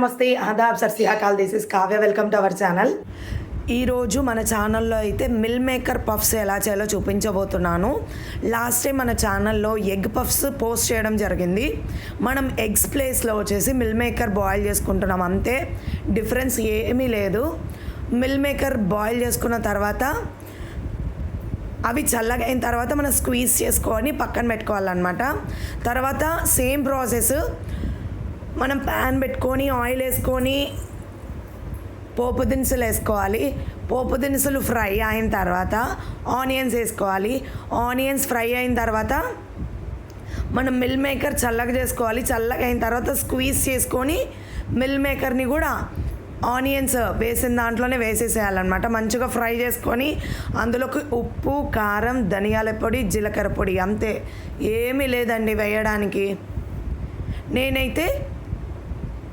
నమస్తే ఆదాబ్ సర్ సియాకాల్ this is Kavya welcome to our channel. ఈరోజు మన ఛానల్లో అయితే మిల్ మేకర్ పఫ్స్ ఎలా చేయాలో చూపించబోతున్నాను. లాస్ట్ టైం మన ఛానల్లో ఎగ్ పఫ్స్ పోస్ట్ చేయడం జరిగింది. మనం ఎగ్స్ ప్లేస్లో వచ్చేసి మిల్ మేకర్ బాయిల్ చేసుకుంటున్నాం, అంతే, డిఫరెన్స్ ఏమీ లేదు. మిల్ మేకర్ బాయిల్ చేసుకున్న తర్వాత అవి చల్లగా అయిన తర్వాత మనం స్క్వీజ్ చేసుకొని పక్కన పెట్టుకోవాలన్నమాట. తర్వాత సేమ్ ప్రాసెస్, మనం ప్యాన్ పెట్టుకొని ఆయిల్ వేసుకొని పోపు దినుసులు వేసుకోవాలి. పోపు దినుసులు ఫ్రై అయిన తర్వాత ఆనియన్స్ వేసుకోవాలి. ఆనియన్స్ ఫ్రై అయిన తర్వాత మనం మిల్ మేకర్ చల్లగా చేసుకోవాలి. చల్లగా అయిన తర్వాత స్క్వీజ్ చేసుకొని మిల్ మేకర్ని కూడా ఆనియన్స్ వేసిన దాంట్లోనే వేసేసేయాలన్నమాట. మంచిగా ఫ్రై చేసుకొని అందులోకి ఉప్పు, కారం, ధనియాల పొడి, జీలకర్ర పొడి, అంతే, ఏమీ లేదండి వేయడానికి. నేనైతే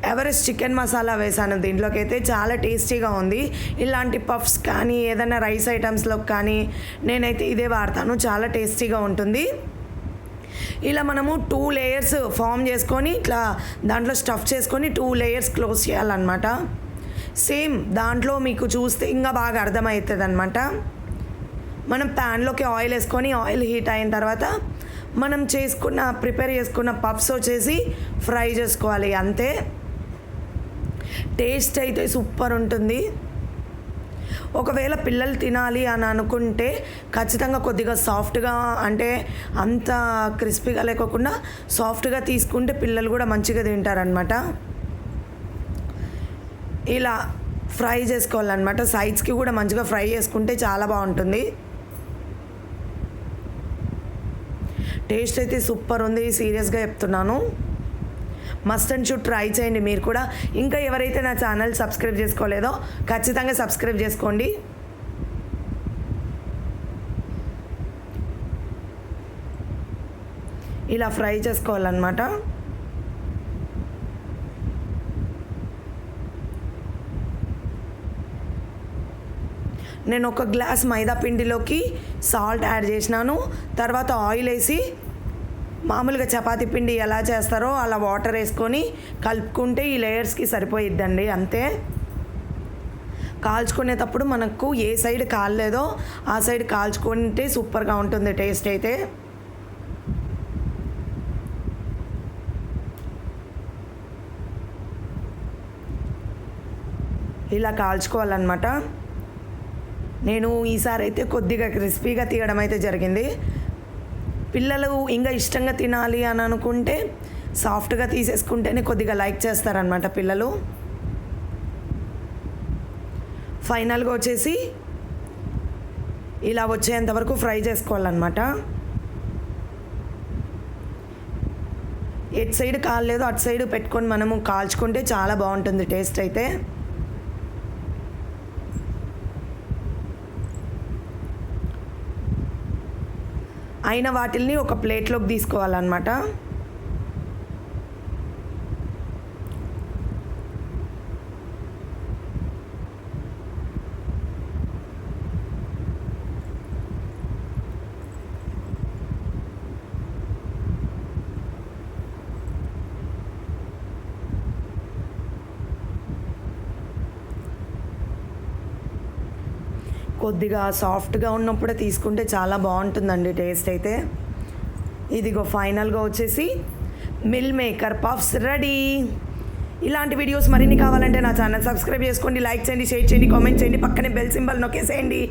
ఎవరెస్ట్ చికెన్ మసాలా వేసాను దీంట్లోకి, అయితే చాలా టేస్టీగా ఉంది. ఇలాంటి పఫ్స్ కానీ ఏదైనా రైస్ ఐటమ్స్లో కానీ నేనైతే ఇదే వాడతాను, చాలా టేస్టీగా ఉంటుంది. ఇలా మనము 2 లేయర్స్ ఫామ్ చేసుకొని ఇట్లా దాంట్లో స్టఫ్ చేసుకొని 2 లేయర్స్ క్లోజ్ చేయాలన్నమాట. సేమ్ దాంట్లో మీకు చూస్తే ఇంకా బాగా అర్థమవుతుంది అనమాట. మనం ప్యాన్లోకి ఆయిల్ వేసుకొని ఆయిల్ హీట్ అయిన తర్వాత మనం ప్రిపేర్ చేసుకున్న పఫ్స్ వచ్చేసి ఫ్రై చేసుకోవాలి, అంతే. టేస్ట్ అయితే సూపర్ ఉంటుంది. ఒకవేళ పిల్లలు తినాలి అని అనుకుంటే ఖచ్చితంగా కొద్దిగా సాఫ్ట్గా, అంటే అంత క్రిస్పీగా లేకోకుండా సాఫ్ట్గా తీసుకుంటే పిల్లలు కూడా మంచిగా తింటారనమాట. ఇలా ఫ్రై చేసుకోవాలన్నమాట. సైడ్స్కి కూడా మంచిగా ఫ్రై చేసుకుంటే చాలా బాగుంటుంది. టేస్ట్ అయితే సూపర్ ఉంది, సీరియస్గా చెప్తున్నాను. మస్ట్ అండ్ షుడ్ ట్రై చేయండి మీరు కూడా. ఇంకా ఎవరైతే నా ఛానల్ సబ్స్క్రైబ్ చేసుకోలేదో ఖచ్చితంగా సబ్స్క్రైబ్ చేసుకోండి. ఇలా ఫ్రై చేసుకోవాలన్నమాట. నేను 1 గ్లాస్ మైదా పిండిలోకి సాల్ట్ యాడ్ చేసినాను. తర్వాత ఆయిల్ వేసి మామూలుగా చపాతీ పిండి ఎలా చేస్తారో అలా వాటర్ వేసుకొని కలుపుకుంటే ఈ లేయర్స్కి సరిపోయిద్దండి, అంతే. కాల్చుకునేటప్పుడు మనకు ఏ సైడ్ కాలేదో ఆ సైడ్ కాల్చుకుంటే సూపర్గా ఉంటుంది టేస్ట్ అయితే. ఇలా కాల్చుకోవాలన్నమాట. నేను ఈసారి అయితే కొద్దిగా క్రిస్పీగా తీయడం అయితే జరిగింది. పిల్లలు ఇంకా ఇష్టంగా తినాలి అని అనుకుంటే సాఫ్ట్గా తీసేసుకుంటేనే కొద్దిగా లైక్ చేస్తారనమాట పిల్లలు. ఫైనల్గా వచ్చేసి ఇలా వచ్చేంత వరకు ఫ్రై చేసుకోవాలన్నమాట. ఎటు సైడ్ కాలేదో అటు సైడ్ పెట్టుకొని మనము కాల్చుకుంటే చాలా బాగుంటుంది టేస్ట్ అయితే. అయిన వాటిల్ని ఒక ప్లేట్లోకి తీసుకోవాలన్నమాట. కొద్దిగా సాఫ్ట్గా ఉన్నప్పుడే తీసుకుంటే చాలా బాగుంటుందండి టేస్ట్ అయితే. ఇదిగో ఫైనల్గా వచ్చేసి మిల్ మేకర్ పఫ్స్ రెడీ. ఇలాంటి వీడియోస్ మరిన్ని కావాలంటే నా ఛానల్ సబ్స్క్రైబ్ చేసుకోండి, లైక్ చేయండి, షేర్ చేయండి, కామెంట్ చేయండి, పక్కనే బెల్ సింబల్ నొక్కేసేయండి.